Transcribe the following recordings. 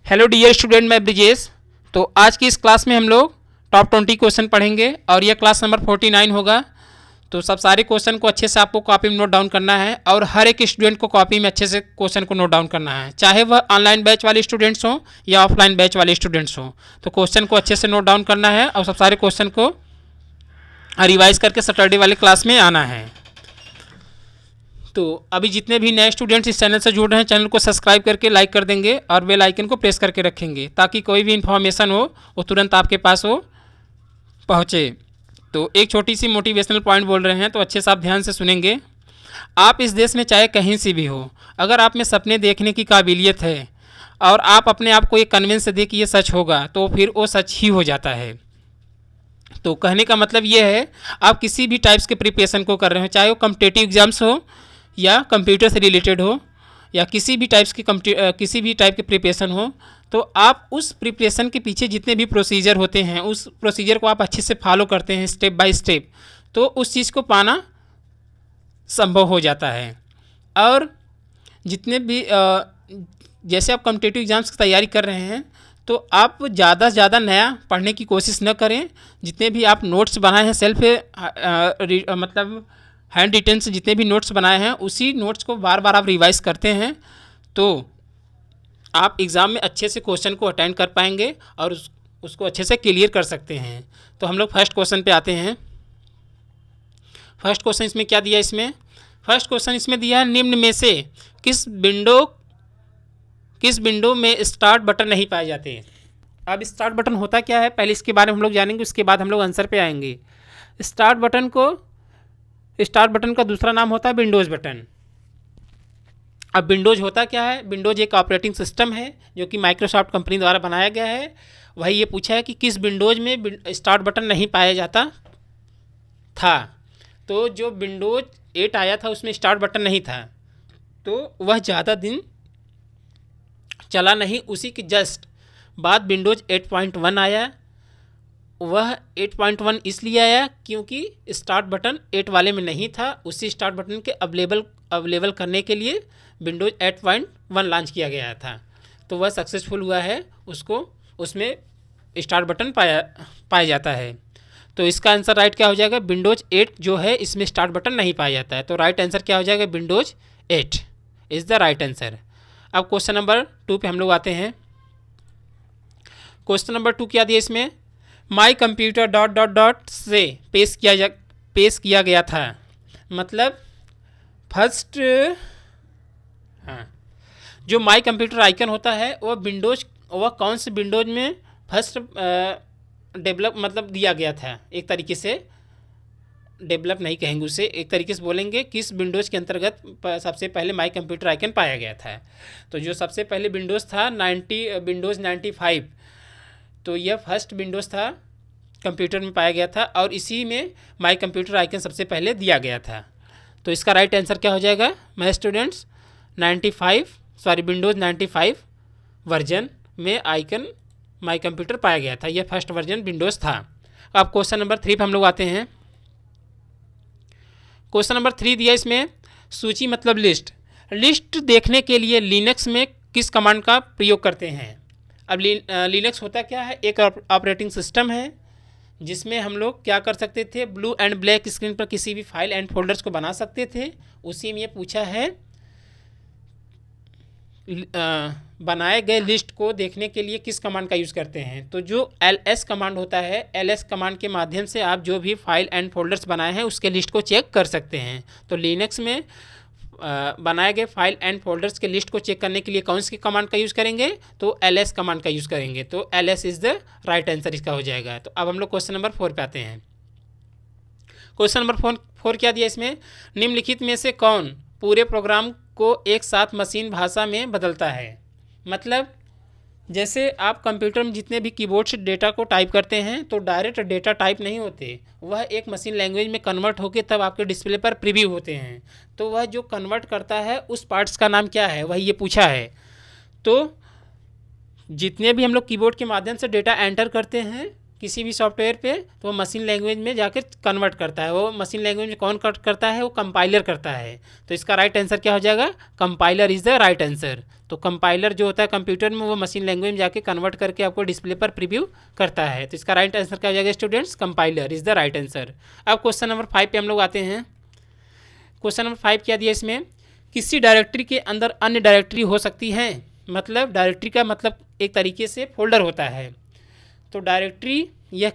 Hello dear student, मैं ब्रिजेश। तो आज की इस क्लास में हम लोग टॉप 20 क्वेश्चन पढ़ेंगे और यह क्लास नंबर 49 होगा। तो सब सारे क्वेश्चन को अच्छे से आपको कॉपी में नोट डाउन करना है और हर एक स्टूडेंट को कॉपी में अच्छे से क्वेश्चन को नोट डाउन करना है, चाहे वह ऑनलाइन बैच वाले स्टूडेंट्स हों या ऑफलाइन बैच वाले स्टूडेंट्स हों। तो क्वेश्चन को अच्छे से नोट डाउन करना है और सब सारे क्वेश्चन को रिवाइज करके सैटरडे वाले क्लास में आना है। तो अभी जितने भी नए स्टूडेंट्स इस चैनल से जुड़ रहे हैं, चैनल को सब्सक्राइब करके लाइक कर देंगे और बेल आइकन को प्रेस करके रखेंगे ताकि कोई भी इन्फॉर्मेशन हो वो तुरंत आपके पास हो पहुँचे। तो एक छोटी सी मोटिवेशनल पॉइंट बोल रहे हैं, तो अच्छे से आप ध्यान से सुनेंगे। आप इस देश में चाहे कहीं से भी हो, अगर आप में सपने देखने की काबिलियत है और आप अपने आप को ये कन्विंस से दे कि ये सच होगा, तो फिर वो सच ही हो जाता है। तो कहने का मतलब ये है, आप किसी भी टाइप्स के प्रिपरेशन को कर रहे हो, चाहे वो कॉम्पिटिटिव एग्जाम्स हो या कंप्यूटर से रिलेटेड हो या किसी भी टाइप के प्रिपरेशन हो, तो आप उस प्रिपरेशन के पीछे जितने भी प्रोसीजर होते हैं उस प्रोसीजर को आप अच्छे से फॉलो करते हैं स्टेप बाय स्टेप, तो उस चीज़ को पाना संभव हो जाता है। और जितने भी जैसे आप कॉम्पिटिटिव एग्जाम्स की तैयारी कर रहे हैं, तो आप ज़्यादा से ज़्यादा नया पढ़ने की कोशिश न करें। जितने भी आप नोट्स बनाए हैं सेल्फ मतलब हैंड रिटन से जितने भी नोट्स बनाए हैं, उसी नोट्स को बार बार आप रिवाइज करते हैं, तो आप एग्ज़ाम में अच्छे से क्वेश्चन को अटेंड कर पाएंगे और उसको अच्छे से क्लियर कर सकते हैं। तो हम लोग फर्स्ट क्वेश्चन पे आते हैं। फर्स्ट क्वेश्चन इसमें क्या दिया, फर्स्ट क्वेश्चन इसमें दिया है, निम्न में से किस विंडो में स्टार्ट बटन नहीं पाए जाते हैं। अब स्टार्ट बटन होता क्या है, पहले इसके बारे में हम लोग जानेंगे, उसके बाद हम लोग आंसर पे आएंगे। स्टार्ट बटन का दूसरा नाम होता है विंडोज़ बटन। अब विंडोज़ होता क्या है, विंडोज़ एक ऑपरेटिंग सिस्टम है जो कि माइक्रोसॉफ्ट कंपनी द्वारा बनाया गया है। वही ये पूछा है कि किस विंडोज़ में स्टार्ट बटन नहीं पाया जाता था। तो जो विंडोज़ 8 आया था उसमें स्टार्ट बटन नहीं था, तो वह ज़्यादा दिन चला नहीं। उसी के जस्ट बाद विंडोज़ 8.1 आया। वह 8.1 इसलिए आया क्योंकि स्टार्ट बटन 8 वाले में नहीं था। उसी स्टार्ट बटन के अवेलेबल करने के लिए विंडोज़ 8.1 लॉन्च किया गया था। तो वह सक्सेसफुल हुआ है, उसमें स्टार्ट बटन पाया जाता है। तो इसका आंसर राइट क्या हो जाएगा, विंडोज़ 8 जो है इसमें स्टार्ट बटन नहीं पाया जाता है। तो राइट आंसर क्या हो जाएगा, Windows 8 is the right answer. अब क्वेश्चन नंबर 2 पे हम लोग आते हैं। क्वेश्चन नंबर 2 क्या दिया इसमें, माई कंप्यूटर ... से पेश किया गया था। मतलब फर्स्ट जो माई कंप्यूटर आइकन होता है वह कौन से विंडोज में फर्स्ट डेवलप मतलब दिया गया था। एक तरीके से डेवलप नहीं कहेंगे उसे, एक तरीके से बोलेंगे किस विंडोज़ के अंतर्गत सबसे पहले माई कंप्यूटर आइकन पाया गया था। तो जो सबसे पहले विंडोज़ था विंडोज़ 95, तो यह फर्स्ट विंडोज़ था कंप्यूटर में पाया गया था और इसी में माई कंप्यूटर आइकन सबसे पहले दिया गया था। तो इसका राइट आंसर क्या हो जाएगा माय स्टूडेंट्स, विंडोज़ 95 वर्जन में आइकन माई कंप्यूटर पाया गया था। यह फर्स्ट वर्जन विंडोज़ था। अब क्वेश्चन नंबर 3 पे हम लोग आते हैं। क्वेश्चन नंबर 3 दिया इसमें, सूची मतलब लिस्ट देखने के लिए लिनक्स में किस कमांड का प्रयोग करते हैं। अब लिनक्स होता क्या है, एक ऑपरेटिंग सिस्टम है जिसमें हम लोग क्या कर सकते थे, ब्लू एंड ब्लैक स्क्रीन पर किसी भी फाइल एंड फोल्डर्स को बना सकते थे। उसी में ये पूछा है बनाए गए लिस्ट को देखने के लिए किस कमांड का यूज़ करते हैं। तो जो ls कमांड होता है, ls कमांड के माध्यम से आप जो भी फाइल एंड फोल्डर्स बनाए हैं उसके लिस्ट को चेक कर सकते हैं। तो लिनक्स में बनाए गए फाइल एंड फोल्डर्स के लिस्ट को चेक करने के लिए कौन सी कमांड का यूज़ करेंगे, तो ls कमांड का यूज़ करेंगे। तो ls is the right answer इसका हो जाएगा। तो अब हम लोग क्वेश्चन नंबर 4 पे आते हैं। क्वेश्चन नंबर 4 क्या दिया इसमें, निम्नलिखित में से कौन पूरे प्रोग्राम को एक साथ मशीन भाषा में बदलता है। मतलब जैसे आप कंप्यूटर में जितने भी कीबोर्ड से डेटा को टाइप करते हैं, तो डायरेक्ट डेटा टाइप नहीं होते, वह एक मशीन लैंग्वेज में कन्वर्ट होकर तब आपके डिस्प्ले पर प्रीव्यू होते हैं। तो वह जो कन्वर्ट करता है उस पार्ट्स का नाम क्या है, वही ये पूछा है। तो जितने भी हम लोग कीबोर्ड के माध्यम से डेटा एंटर करते हैं किसी भी सॉफ्टवेयर पे तो वो मशीन लैंग्वेज में जाकर कन्वर्ट करता है। वो मशीन लैंग्वेज में कौन करता है? वो कंपाइलर करता है। तो इसका राइट आंसर क्या हो जाएगा? Compiler is the right answer. तो कंपाइलर जो होता है कंप्यूटर में, वो मशीन लैंग्वेज में जाके कन्वर्ट करके आपको डिस्प्ले पर प्रीव्यू करता है। तो इसका राइट आंसर क्या हो जाएगा students? Compiler is the right answer. अब क्वेश्चन नंबर 5 पे हम लोग आते हैं। क्वेश्चन नंबर 5 क्या दिया इसमें? किसी डायरेक्टरी के अंदर अन्य डायरेक्टरी हो सकती है। मतलब डायरेक्टरी का मतलब एक तरीके से फोल्डर होता है। तो डायरेक्टरी यह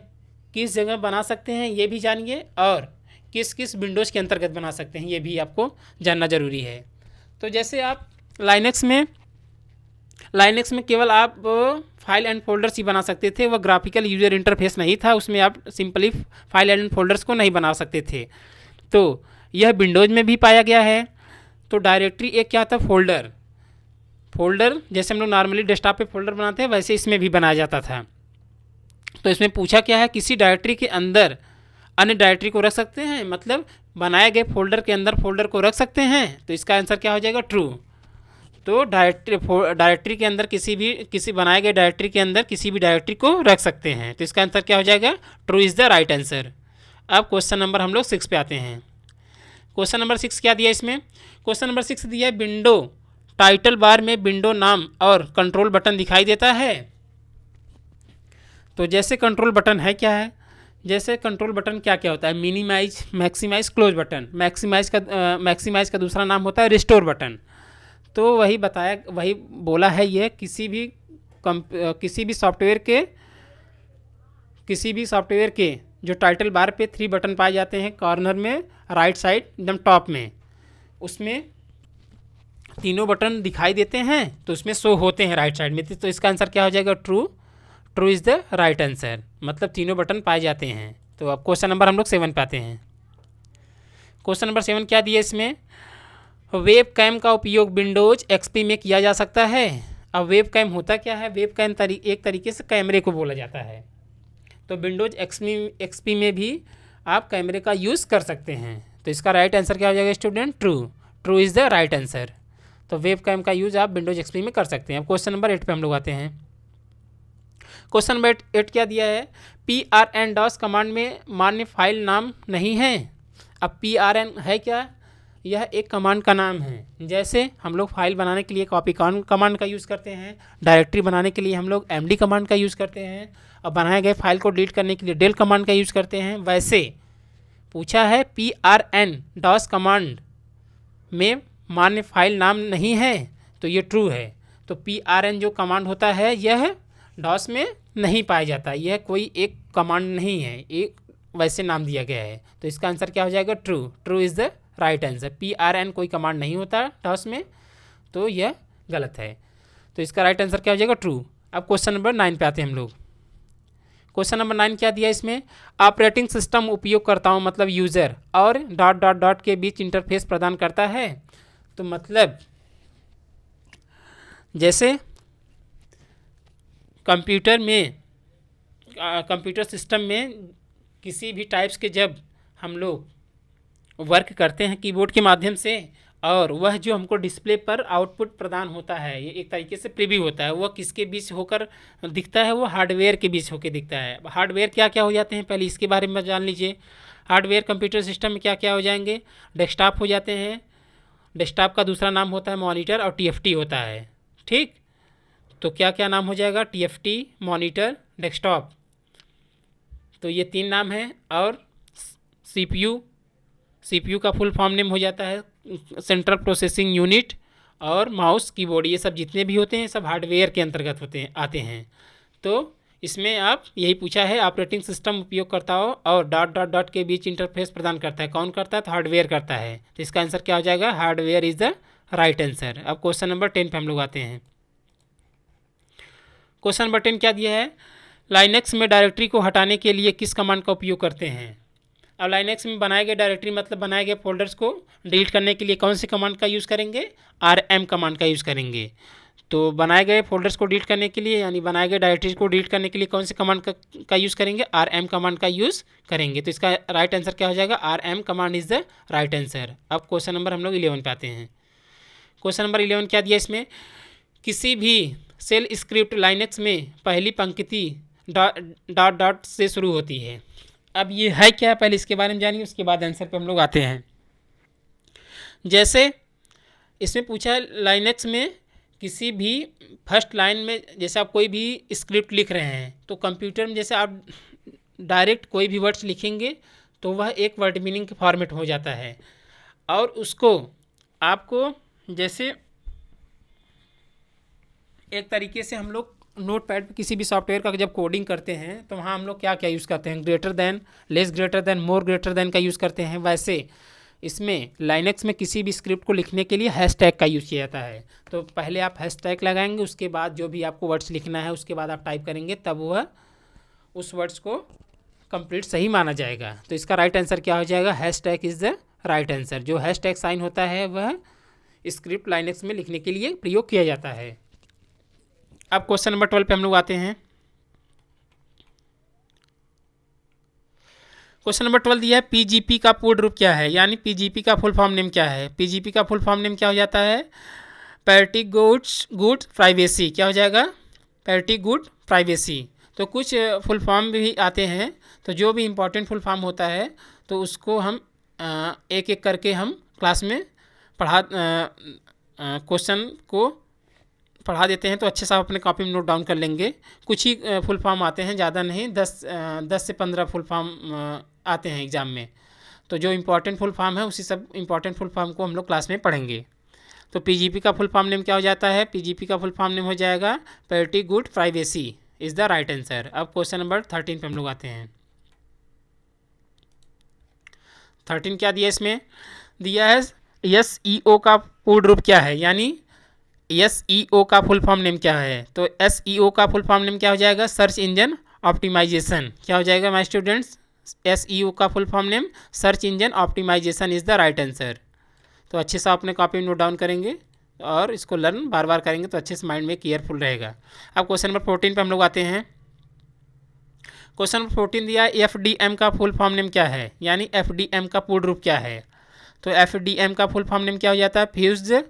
किस जगह बना सकते हैं ये भी जानिए, और किस किस विंडोज़ के अंतर्गत बना सकते हैं ये भी आपको जानना ज़रूरी है। तो जैसे आप लाइनक्स में केवल आप फाइल एंड फोल्डर्स ही बना सकते थे। वह ग्राफिकल यूजर इंटरफेस नहीं था, उसमें आप सिंपली फाइल एंड फोल्डर्स को नहीं बना सकते थे। तो यह विंडोज़ में भी पाया गया है। तो डायरेक्टरी एक क्या था? फोल्डर जैसे हम लोग नॉर्मली डेस्कटॉप पे फोल्डर बनाते हैं, वैसे इसमें भी बनाया जाता था। तो इसमें पूछा क्या है? किसी डायरेक्टरी के अंदर अन्य डायरेक्टरी को रख सकते हैं, मतलब बनाए गए फोल्डर के अंदर फोल्डर को रख सकते हैं। तो इसका आंसर क्या हो जाएगा? ट्रू। तो डायरेक्टरी के अंदर किसी बनाए गए डायरेक्टरी के अंदर किसी भी डायरेक्टरी को रख सकते हैं। तो इसका आंसर क्या हो जाएगा? True is the right answer. अब क्वेश्चन नंबर हम लोग 6 पे आते हैं। क्वेश्चन नंबर 6 क्या दिया इसमें? क्वेश्चन नंबर 6 दिया है विंडो टाइटल बार में विंडो नाम और कंट्रोल बटन दिखाई देता है। तो जैसे कंट्रोल बटन है क्या है? जैसे कंट्रोल बटन क्या क्या होता है? Minimise, maximise, close button. Maximise का दूसरा नाम होता है रिस्टोर बटन। तो वही बोला है ये किसी भी सॉफ्टवेयर के जो टाइटल बार पे 3 बटन पाए जाते हैं कॉर्नर में, राइट साइड एकदम टॉप में, उसमें तीनों बटन दिखाई देते हैं, तो उसमें शो होते हैं राइट साइड में। तो इसका आंसर क्या हो जाएगा? True is the right answer. मतलब तीनों बटन पाए जाते हैं। तो अब क्वेश्चन नंबर हम लोग 7 पे आते हैं। क्वेश्चन नंबर 7 क्या दिया इसमें? वेब कैम का उपयोग विंडोज एक्सपी में किया जा सकता है। अब वेब कैम होता क्या है? वेब कैम एक तरीके से कैमरे को बोला जाता है। तो विंडोज एक्सपी में भी आप कैमरे का यूज़ कर सकते हैं। तो इसका राइट आंसर क्या हो जाएगा student? True is the right answer. तो वेब कैम का यूज़ आप विंडोज एक्सपी में कर सकते हैं। अब क्वेश्चन नंबर 8 पे हम लोग आते हैं। क्वेश्चन नंबर 8 क्या दिया है? PRN-DOS कमांड में मान्य फाइल नाम नहीं है। अब PRN है क्या? यह एक कमांड का नाम है। जैसे हम लोग फाइल बनाने के लिए कॉपी कमांड का यूज़ करते हैं, डायरेक्टरी बनाने के लिए हम लोग MD कमांड का यूज़ करते हैं, और बनाए गए फाइल को डिलीट करने के लिए del कमांड का यूज़ करते हैं। वैसे पूछा है PRN-DOS कमांड में मान्य फाइल नाम नहीं है, तो ये ट्रू है। तो PRN जो कमांड होता है यह DOS में नहीं पाया जाता, यह कोई एक कमांड नहीं है, एक वैसे नाम दिया गया है। तो इसका आंसर क्या हो जाएगा? True is the right answer. PRN कोई कमांड नहीं होता DOS में, तो यह गलत है। तो इसका राइट आंसर क्या हो जाएगा? ट्रू। अब क्वेश्चन नंबर 9 पे आते हैं हम लोग। क्वेश्चन नंबर 9 क्या दिया इसमें? ऑपरेटिंग सिस्टम उपयोगकर्ताओं मतलब यूज़र और ... के बीच इंटरफेस प्रदान करता है। तो मतलब जैसे कंप्यूटर सिस्टम में किसी भी टाइप्स के जब हम लोग वर्क करते हैं कीबोर्ड के माध्यम से, और वह जो हमको डिस्प्ले पर आउटपुट प्रदान होता है, ये एक तरीके से प्रीव्यू होता है, वह किसके बीच होकर दिखता है? वो हार्डवेयर के बीच होकर दिखता है। हार्डवेयर क्या क्या हो जाते हैं पहले इसके बारे में जान लीजिए। हार्डवेयर कंप्यूटर सिस्टम में क्या क्या हो जाएंगे? डेस्कटॉप हो जाते हैं। डेस्कटॉप का दूसरा नाम होता है मॉनिटर, और TFT होता है। ठीक, तो क्या क्या नाम हो जाएगा? TFT, monitor, desktop. तो ये 3 नाम हैं। और CPU का फुल फॉर्म नेम हो जाता है सेंट्रल प्रोसेसिंग यूनिट, और माउस, कीबोर्ड, ये सब जितने भी होते हैं सब हार्डवेयर के अंतर्गत आते हैं। तो इसमें आप यही पूछा है ऑपरेटिंग सिस्टम उपयोगकर्ताओं और ... के बीच इंटरफेस प्रदान करता है। कौन करता है? तो हार्डवेयर करता है। तो इसका आंसर क्या हो जाएगा? Hardware is the right answer. अब क्वेश्चन नंबर 10 पे हम लोग आते हैं। क्वेश्चन नंबर 10 क्या दिया है? लाइनक्स में डायरेक्टरी को हटाने के लिए किस कमांड का उपयोग करते हैं? अब लाइनक्स में बनाए गए डायरेक्टरी मतलब बनाए गए फोल्डर्स को डिलीट करने के लिए कौन सी कमांड का यूज़ करेंगे? RM कमांड का यूज़ करेंगे। तो बनाए गए फोल्डर्स को डिलीट करने के लिए, यानी बनाए गए डायरेक्टरी को डिलीट करने के लिए कौन सी कमांड का यूज़ करेंगे? RM कमांड का यूज़ करेंगे। तो इसका राइट आंसर क्या हो जाएगा? RM command is the right answer. अब क्वेश्चन नंबर हम लोग 11 पे आते हैं। क्वेश्चन नंबर 11 क्या दिया इसमें? किसी भी सेल स्क्रिप्ट लाइनक्स में पहली पंक्ति डॉट डॉट से शुरू होती है। अब ये है क्या, पहले इसके बारे में जानिए, उसके बाद आंसर पे हम लोग आते हैं। जैसे इसमें पूछा है लाइनेक्स में किसी भी फर्स्ट लाइन में, जैसे आप कोई भी स्क्रिप्ट लिख रहे हैं तो कंप्यूटर में जैसे आप डायरेक्ट कोई भी वर्ड्स लिखेंगे तो वह एक वर्ड मीनिंग के फॉर्मेट हो जाता है, और उसको आपको जैसे एक तरीके से हम लोग नोट पैड पर किसी भी सॉफ्टवेयर का जब कोडिंग करते हैं तो वहाँ हम लोग क्या क्या यूज़ करते हैं, greater than, less greater than, मोर ग्रेटर दैन का यूज़ करते हैं। वैसे इसमें लाइनेक्स में किसी भी स्क्रिप्ट को लिखने के लिए हैशटैग का यूज़ किया जाता है। तो पहले आप हैशटैग लगाएंगे, उसके बाद जो भी आपको वर्ड्स लिखना है उसके बाद आप टाइप करेंगे, तब वह उस वर्ड्स को कंप्लीट सही माना जाएगा। तो इसका राइट आंसर क्या हो जाएगा, hashtag is the right answer. जो हैशटैग साइन होता है वह स्क्रिप्ट लाइनेक्स में लिखने के लिए प्रयोग किया जाता है। अब क्वेश्चन नंबर 12 पे हम लोग आते हैं। क्वेश्चन नंबर 12 दिया है पीजीपी का पूर्ण रूप क्या है, यानी पीजीपी का फुल फॉर्म नेम क्या है। पीजीपी का फुल फॉर्म नेम क्या हो जाता है, पैटी गुड प्राइवेसी। क्या हो जाएगा, पैटी गुड प्राइवेसी। तो कुछ फुल फॉर्म भी आते हैं, तो जो भी इम्पोर्टेंट फुल फॉर्म होता है तो उसको हम एक एक करके हम क्लास में क्वेश्चन को पढ़ा देते हैं, तो अच्छे से आप अपने कॉपी में नोट डाउन कर लेंगे। कुछ ही फुल फॉर्म आते हैं, ज़्यादा नहीं, 10 से 15 फुल फॉर्म आते हैं एग्ज़ाम में। तो जो इम्पोर्टेंट फुल फॉर्म है उसी सब इम्पोर्टेंट फुल फॉर्म को हम लोग क्लास में पढ़ेंगे। तो पीजीपी का फुल फॉर्म नेम क्या हो जाता है, पीजीपी का फुल फॉर्म नेम हो जाएगा pretty good privacy is the right answer. अब क्वेश्चन नंबर 13 पे हम लोग आते हैं। 13 क्या दिया, इसमें दिया है SEO का पूर्ण रूप क्या है, यानी SEO का फुल फॉर्म नेम क्या है। तो SEO का फुल फॉर्म नेम क्या हो जाएगा, सर्च इंजन ऑप्टिमाइजेशन। क्या हो जाएगा माय स्टूडेंट्स, SEO का full form name search engine optimisation is the right answer. तो अच्छे से अपने कॉपी में नोट डाउन करेंगे और इसको लर्न बार बार करेंगे तो अच्छे से माइंड में क्लियरफुल रहेगा। अब क्वेश्चन नंबर 14 पे हम लोग आते हैं। क्वेश्चन नंबर 14 दिया FDM का फुल फॉर्म नेम क्या है, यानी FDM का पूर्ण रूप क्या है। तो FDM का फुल फॉर्म नेम क्या हो जाता है, फ्यूज्ड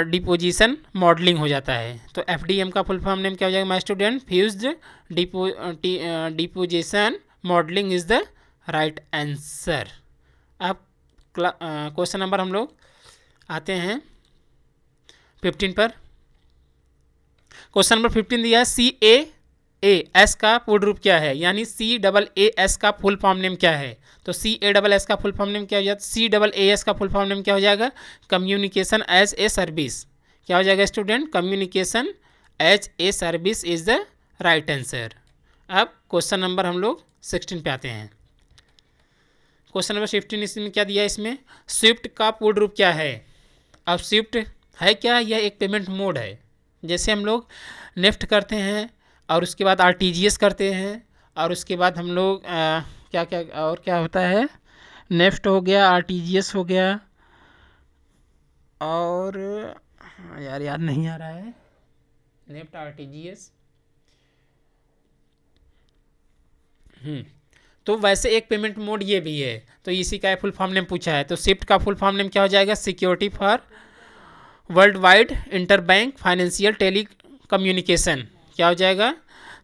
डिपोजिशन मॉडलिंग हो जाता है। तो FDM का फुल फॉर्म नेम क्या हो जाएगा my student, fused deposition modelling is the right answer. अब क्वेश्चन नंबर हम लोग आते हैं 15 पर। क्वेश्चन नंबर 15 दिया है CAAS का पूर्ण रूप क्या है, यानी CAAS का फुल फॉर्म नेम क्या है। तो CAAS का फुल फॉर्म नेम क्या हो जाता है, CAAS का फुल फॉर्म नेम क्या हो जाएगा, कम्युनिकेशन एज ए सर्विस। क्या हो जाएगा student, communication as a service is the right answer. अब क्वेश्चन नंबर हम लोग 16 पे आते हैं। क्वेश्चन नंबर 15 इसमें क्या दिया है, इसमें स्विफ्ट का पूर्ण रूप क्या है। अब स्विफ्ट है क्या, यह एक पेमेंट मोड है। जैसे हम लोग नेफ्ट करते हैं और उसके बाद RTGS करते हैं, और उसके बाद हम लोग क्या क्या और क्या होता है, नेफ्ट हो गया, RTGS हो गया, और यार याद नहीं आ रहा है, नेफ्ट RTGS। तो वैसे एक पेमेंट मोड ये भी है, तो इसी का फुल फॉर्म नेम पूछा है। तो स्विफ्ट का फुल फॉर्म नेम क्या हो जाएगा, security for world wide interbank financial telecommunication. क्या हो जाएगा,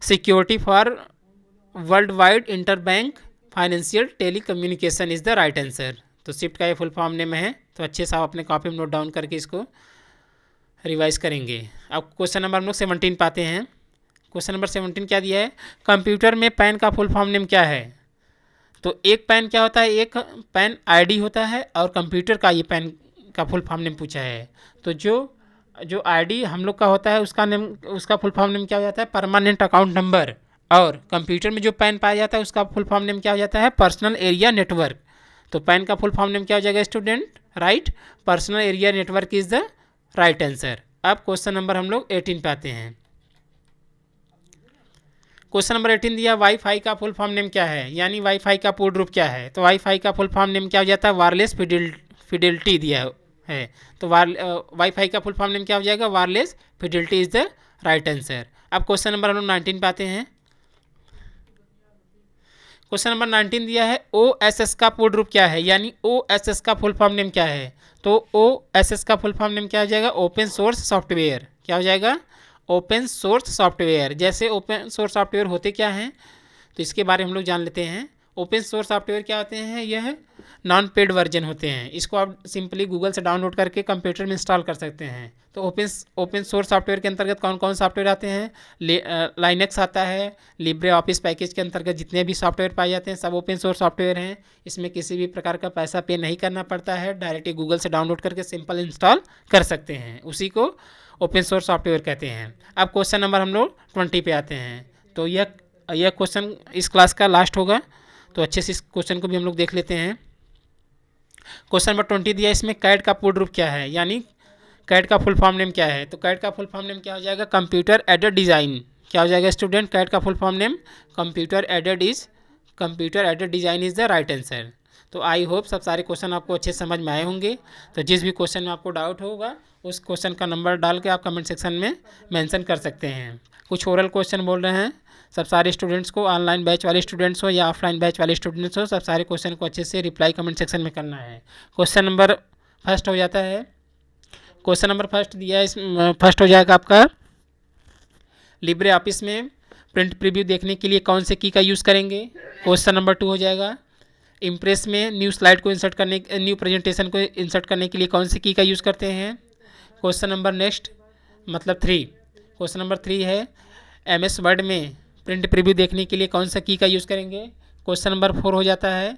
security for world wide interbank financial telecommunication is the right answer. तो स्विफ्ट का ये फुल फॉर्म नेम है, तो अच्छे से आप अपने कॉपी में नोट डाउन करके इसको रिवाइज करेंगे। अब क्वेश्चन नंबर हम लोग 17 पाते हैं। क्वेश्चन नंबर 17 क्या दिया है, कंप्यूटर में पैन का फुल फॉर्म नेम क्या है। तो एक पैन क्या होता है, एक पैन ID होता है, और कंप्यूटर का ये पैन का फुल फॉर्म नेम पूछा है। तो जो ID हम लोग का होता है उसका फुल फॉर्म नेम क्या हो जाता है, परमानेंट अकाउंट नंबर। और कंप्यूटर में जो पैन पाया जाता है उसका फुल फॉर्म नेम क्या हो जाता है, पर्सनल एरिया नेटवर्क। तो पैन का फुल फॉर्म नेम क्या हो जाएगा student, right, personal area network is the right answer. अब क्वेश्चन नंबर हम लोग 18 पे आते हैं। क्वेश्चन नंबर 18 दिया वाईफाई का फुल फॉर्म नेम क्या है, यानी वाईफाई का पूर्ण रूप क्या है। तो वाईफाई का फुल फॉर्म नेम क्या हो जाता है, वायरलेस फिडेलिटी दिया है। तो वाईफाई का फुल फॉर्म नेम क्या हो जाएगा, wireless Fidelity is the right answer. अब क्वेश्चन नंबर हम लोग 19 पे आते हैं। क्वेश्चन नंबर 19 दिया है OSS का पूर्ण रूप क्या है, यानी OSS का फुल फॉर्म नेम क्या है। तो OSS का फुल फॉर्म नेम क्या हो जाएगा, ओपन सोर्स सॉफ्टवेयर। क्या हो जाएगा, ओपन सोर्स सॉफ्टवेयर। जैसे ओपन सोर्स सॉफ्टवेयर होते क्या हैं, तो इसके बारे में हम लोग जान लेते हैं। ओपन सोर्स सॉफ्टवेयर क्या होते हैं, यह नॉन पेड वर्जन होते हैं। इसको आप सिंपली गूगल से डाउनलोड करके कंप्यूटर में इंस्टॉल कर सकते हैं। तो ओपन सोर्स सॉफ्टवेयर के अंतर्गत कौन कौन सॉफ्टवेयर आते हैं, लाइनक्स आता है, लिब्रे ऑफिस पैकेज के अंतर्गत जितने भी सॉफ्टवेयर पाए जाते हैं सब ओपन सोर्स सॉफ्टवेयर हैं। इसमें किसी भी प्रकार का पैसा पे नहीं करना पड़ता है, डायरेक्टली गूगल से डाउनलोड करके सिंपल इंस्टॉल कर सकते हैं, उसी को ओपन सोर्स सॉफ्टवेयर कहते हैं। अब क्वेश्चन नंबर हम लोग 20 पे आते हैं। तो यह क्वेश्चन इस क्लास का लास्ट होगा, तो अच्छे से इस क्वेश्चन को भी हम लोग देख लेते हैं। क्वेश्चन नंबर 20 दिया, इसमें कैड का पूर्ण रूप क्या है, यानी कैड का फुल फॉर्म नेम क्या है। तो कैड का फुल फॉर्म नेम क्या हो जाएगा, कंप्यूटर एडेड डिज़ाइन। क्या हो जाएगा स्टूडेंट, कैड का full form name computer aided design is the right answer. तो आई होप सब सारे क्वेश्चन आपको अच्छे समझ में आए होंगे। तो जिस भी क्वेश्चन में आपको डाउट होगा उस क्वेश्चन का नंबर डाल के आप कमेंट सेक्शन में मेंशन कर सकते हैं। कुछ ओरल क्वेश्चन बोल रहे हैं, सब सारे स्टूडेंट्स को, ऑनलाइन बैच वाले स्टूडेंट्स हो या ऑफलाइन बैच वाले स्टूडेंट्स हो, सब सारे क्वेश्चन को अच्छे से रिप्लाई कमेंट सेक्शन में करना है। क्वेश्चन नंबर फर्स्ट हो जाता है, क्वेश्चन नंबर फर्स्ट दिया है, इस फर्स्ट हो जाएगा आपका, लिब्रे ऑफिस में प्रिंट प्रीव्यू देखने के लिए कौन से की का यूज़ करेंगे। क्वेश्चन नंबर 2 हो जाएगा, इम्प्रेस में न्यू स्लाइड को इंसर्ट करने, न्यू प्रेजेंटेशन को इंसर्ट करने के लिए कौन से की का यूज़ करते हैं। क्वेश्चन नंबर नेक्स्ट मतलब 3, क्वेश्चन नंबर 3 है, MS वर्ड में प्रिंट प्रीव्यू देखने के लिए कौन सा की का यूज़ करेंगे। क्वेश्चन नंबर 4 हो जाता है,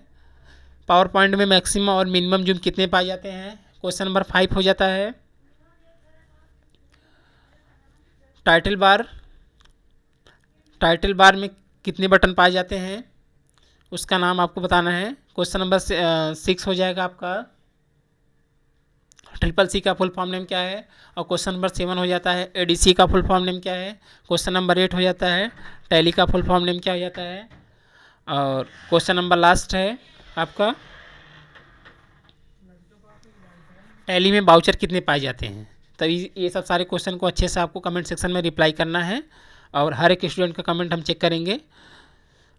पावर पॉइंट में मैक्सिमम और मिनिमम जूम कितने पाए जाते हैं। क्वेश्चन नंबर 5 हो जाता है, टाइटल बार में कितने बटन पाए जाते हैं, उसका नाम आपको बताना है। क्वेश्चन नंबर 6 हो जाएगा आपका, CCC का फुल फॉर्म नेम क्या है। और क्वेश्चन नंबर 7 हो जाता है, ADC का फुल फॉर्म नेम क्या है। क्वेश्चन नंबर 8 हो जाता है, टैली का फुल फॉर्म नेम क्या हो जाता है। और क्वेश्चन नंबर लास्ट है आपका, टैली में वाउचर कितने पाए जाते हैं। तो ये सब सारे क्वेश्चन को अच्छे से आपको कमेंट सेक्शन में रिप्लाई करना है, और हर एक स्टूडेंट का कमेंट हम चेक करेंगे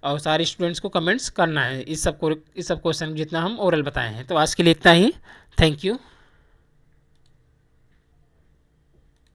और सारे स्टूडेंट्स को कमेंट्स करना है इस सब क्वेश्चन जितना हम ओरल बताए हैं। तो आज के लिए इतना ही, थैंक यू।